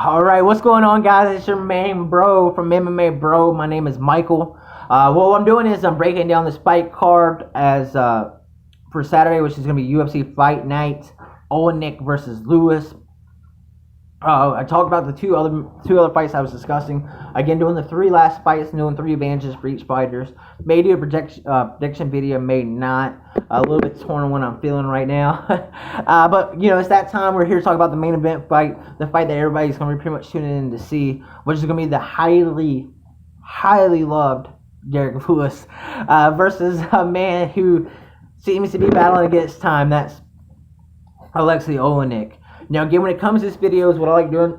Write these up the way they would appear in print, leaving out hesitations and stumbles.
Alright, what's going on, guys? It's your main bro from MMA Bro. My name is Michael. What I'm doing is I'm breaking down the fight card as for Saturday, which is going to be UFC Fight Night, Oleinik versus Lewis. I talked about the two other fights I was discussing. Again, doing the three last fights, doing three advantages for each fighters. May do a prediction video, may not. A little bit torn on what I'm feeling right now. But it's that time. We're here to talk about the main event fight, the fight that everybody's going to be pretty much tuning in to see, which is going to be the highly loved Derek Lewis versus a man who seems to be battling against time. That's Aleksei Oleinik. Now, again, when it comes to this videos, what I like doing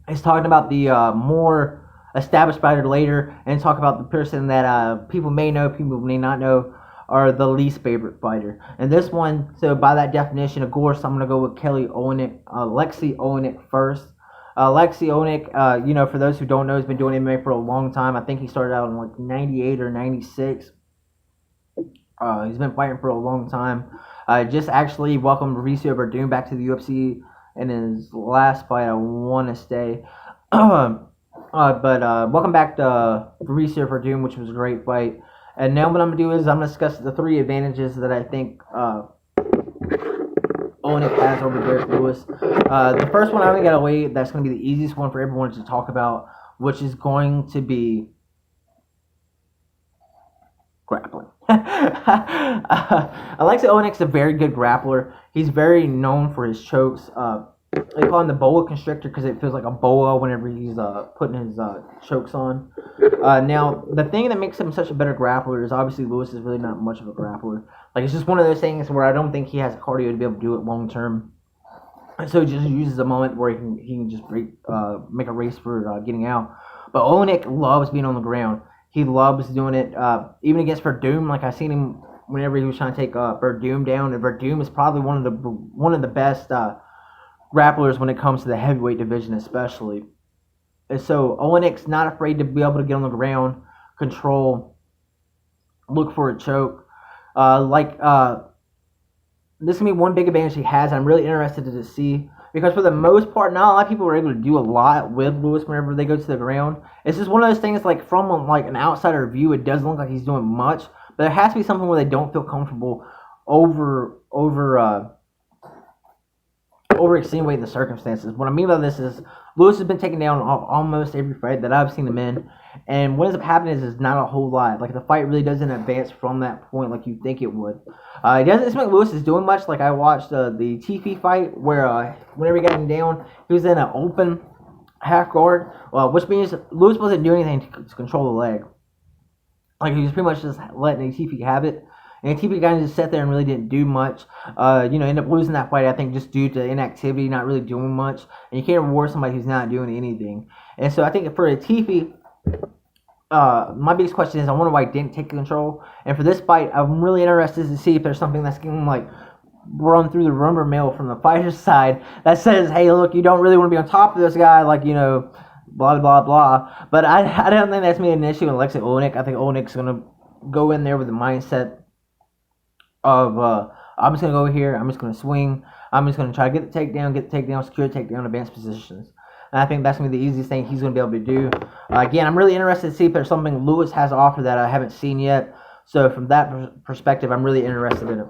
is talking about the more established fighter later, and talk about the person that people may know, people may not know, are the least favorite fighter. And this one, so by that definition, of course, I'm going to go with Aleksei Oleinik first. Aleksei Oleinik, for those who don't know, has been doing MMA for a long time. I think he started out in like 98 or 96. He's been fighting for a long time. Just actually welcomed Mauricio Verdun back to the UFC in his last fight, I want to say. But welcome back to Mauricio Verdun, which was a great fight. And now what I'm going to do is I'm going to discuss the three advantages that I think Oleinik has over Derek Lewis. The first one I'm going to get away, that's going to be the easiest one for everyone to talk about, which is going to be grappling. Aleksei Oleinik's a very good grappler. He's very known for his chokes. They call him the boa constrictor because it feels like a boa whenever he's putting his chokes on. Now, the thing that makes him such a better grappler is obviously Lewis is really not much of a grappler. Like, it's just one of those things where I don't think he has cardio to be able to do it long term. And so he just uses a moment where he can just make a race for getting out. But Oleinik loves being on the ground. He loves doing it, even against Verdum. Like, I seen him whenever he was trying to take Verdum down, and Verdum is probably one of the best grapplers when it comes to the heavyweight division, especially. And so Oleinik's not afraid to be able to get on the ground, control, look for a choke. This is gonna be one big advantage he has. I'm really interested to see, because for the most part, not a lot of people are able to do a lot with Lewis whenever they go to the ground. It's just one of those things, like, from an outsider view, it doesn't look like he's doing much, but there has to be something where they don't feel comfortable over-extenuating the circumstances. What I mean by this is Lewis has been taken down almost every fight that I've seen him in, and what ends up happening is not a whole lot. Like, the fight really doesn't advance from that point like you think it would. It doesn't seem like Lewis is doing much. Like, I watched the Tifi fight where whenever he got him down, he was in an open half guard, which means Lewis wasn't doing anything to control the leg. Like, he was pretty much just letting Tifi have it. And Tifi kind of just sat there and really didn't do much. Ended up losing that fight, I think, just due to inactivity, not really doing much. And you can't reward somebody who's not doing anything. And so I think for Tifi, my biggest question is, I wonder why he didn't take control. And for this fight, I'm really interested to see if there's something that's going to, like, run through the rumor mill from the fighter's side that says, hey, look, you don't really want to be on top of this guy, like, blah, blah, blah. But I don't think that's made an issue in Aleksei Oleinik. I think Oleinik's going to go in there with the mindset of, I'm just going to go here, I'm just going to swing, I'm just going to try to get the takedown, secure the takedown, advanced positions. And I think that's going to be the easiest thing he's going to be able to do. Again, I'm really interested to see if there's something Lewis has to offer that I haven't seen yet. So from that perspective, I'm really interested in it.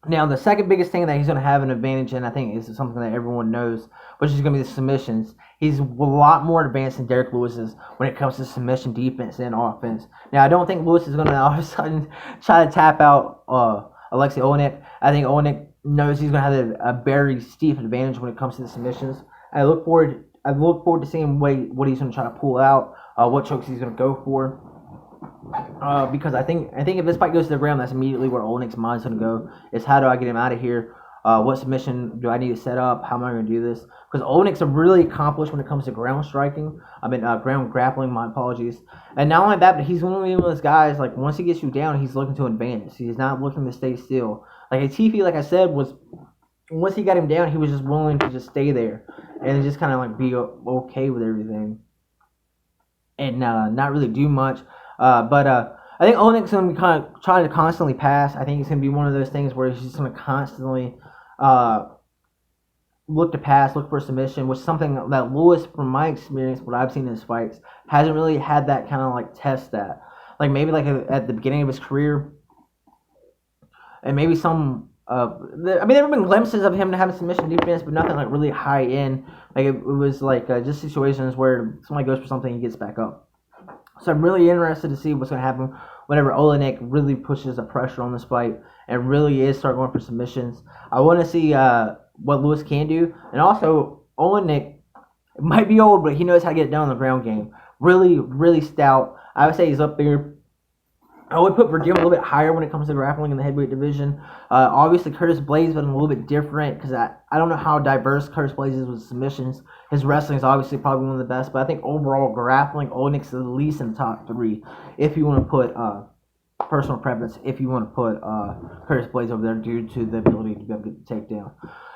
Now, the second biggest thing that he's going to have an advantage in, I think, is something that everyone knows, which is going to be the submissions. He's a lot more advanced than Derek Lewis is when it comes to submission defense and offense. Now, I don't think Lewis is going to all of a sudden try to tap out Aleksei Oleinik. I think Oleinik knows he's going to have a very steep advantage when it comes to the submissions. I look forward to seeing what he's going to try to pull out, what chokes he's going to go for. Because I think if this fight goes to the ground, that's immediately where Oleinik's mind's going to go. Is, how do I get him out of here? What submission do I need to set up? How am I going to do this? Because Oleinik's really accomplished when it comes to ground striking. Ground grappling, my apologies. And not only that, but he's one of those guys, like, once he gets you down, he's looking to advance. He's not looking to stay still. Like, Tifi, like I said, was, once he got him down, he was just willing to just stay there and just kind of, like, be okay with everything and not really do much. I think Oleinik's going to be kind of trying to constantly pass. I think it's going to be one of those things where he's just going to constantly look to pass, look for a submission, which is something that Lewis, from my experience, what I've seen in his fights, hasn't really had that kind of like test at. Like maybe like at the beginning of his career, and maybe some. There have been glimpses of him having submission defense, but nothing like really high end. Like it was like just situations where somebody goes for something and he gets back up. So I'm really interested to see what's going to happen whenever Oleinik really pushes the pressure on this fight and really is start going for submissions. I want to see what Lewis can do, and also Oleinik might be old, but he knows how to get it done on the ground game. Really, really stout. I would say he's up there. I would put Verdum a little bit higher when it comes to grappling in the heavyweight division. Obviously, Curtis Blades been a little bit different because I don't know how diverse Curtis Blades is with submissions. His wrestling is obviously probably one of the best, but I think overall grappling, Oleinik's at least in the top 3 if you want to put personal preference, if you want to put Curtis Blades over there due to the ability to be able to get the takedown.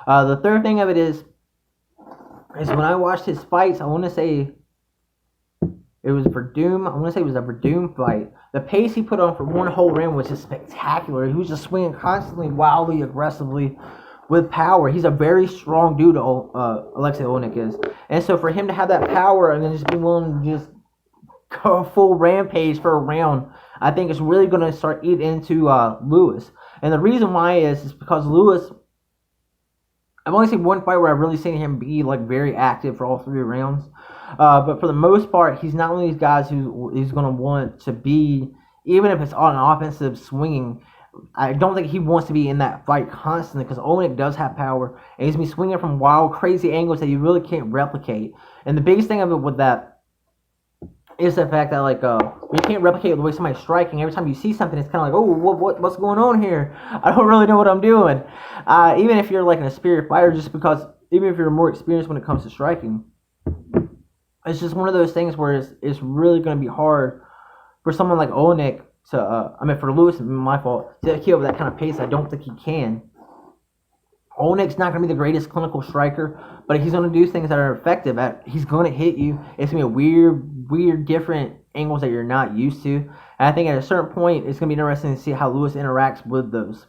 The third thing of it is when I watched his fights, I want to say it was Verdum. I want to say it was a Verdum fight. The pace he put on for one whole round was just spectacular. He was just swinging constantly, wildly, aggressively, with power. He's a very strong dude, Aleksei Oleinik is. And so for him to have that power and then just be willing to just go full rampage for a round, I think it's really going to start eating into Lewis. And the reason why is because Lewis, I've only seen one fight where I've really seen him be like very active for all 3 rounds. But for the most part, he's not one of these guys who's going to want to be, even if it's on an offensive swinging, I don't think he wants to be in that fight constantly because Oleinik does have power, and he's going to be swinging from wild, crazy angles that you really can't replicate. And the biggest thing of it with that is the fact that, like, you can't replicate the way somebody's striking. Every time you see something, it's kind of like, oh, what's going on here? I don't really know what I'm doing. Even if you're, like, an experienced fighter, just because, even if you're more experienced when it comes to striking, it's just one of those things where it's really going to be hard for someone like Oleinik to, for Lewis, my fault, to keep up that kind of pace. I don't think he can. Oleinik's not going to be the greatest clinical striker, but he's going to do things that are effective. He's going to hit you. It's going to be weird, different angles that you're not used to. And I think at a certain point, it's going to be interesting to see how Lewis interacts with those.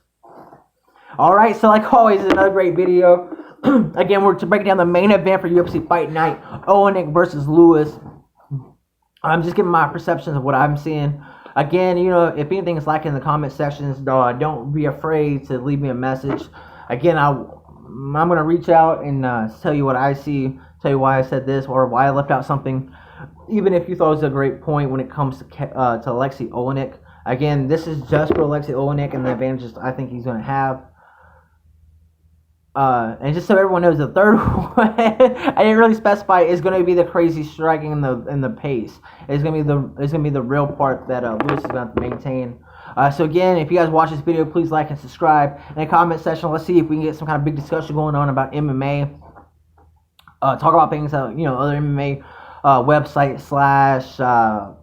All right, so like always, another great video. Again, we're to break down the main event for UFC Fight Night, Oleinik versus Lewis. I'm just giving my perceptions of what I'm seeing. Again, if anything is lacking in the comment sections, don't be afraid to leave me a message. Again, I'm going to reach out and tell you what I see, tell you why I said this, or why I left out something, even if you thought it was a great point when it comes to Aleksei Oleinik. Again, this is just for Aleksei Oleinik and the advantages I think he's going to have. And just so everyone knows, the third one I didn't really specify is going to be the crazy striking and the pace. It's going to be the real part that Lewis is going to have to maintain. So again, if you guys watch this video, please like and subscribe. In the comment section, let's see if we can get some kind of big discussion going on about MMA. Talk about things that other MMA websites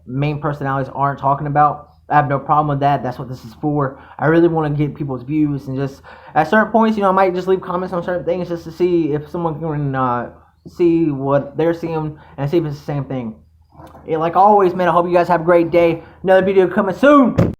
/ main personalities aren't talking about. I have no problem with that. That's what this is for. I really want to get people's views, and just at certain points, I might just leave comments on certain things just to see if someone can see what they're seeing and see if it's the same thing. Like always, man, I hope you guys have a great day. Another video coming soon.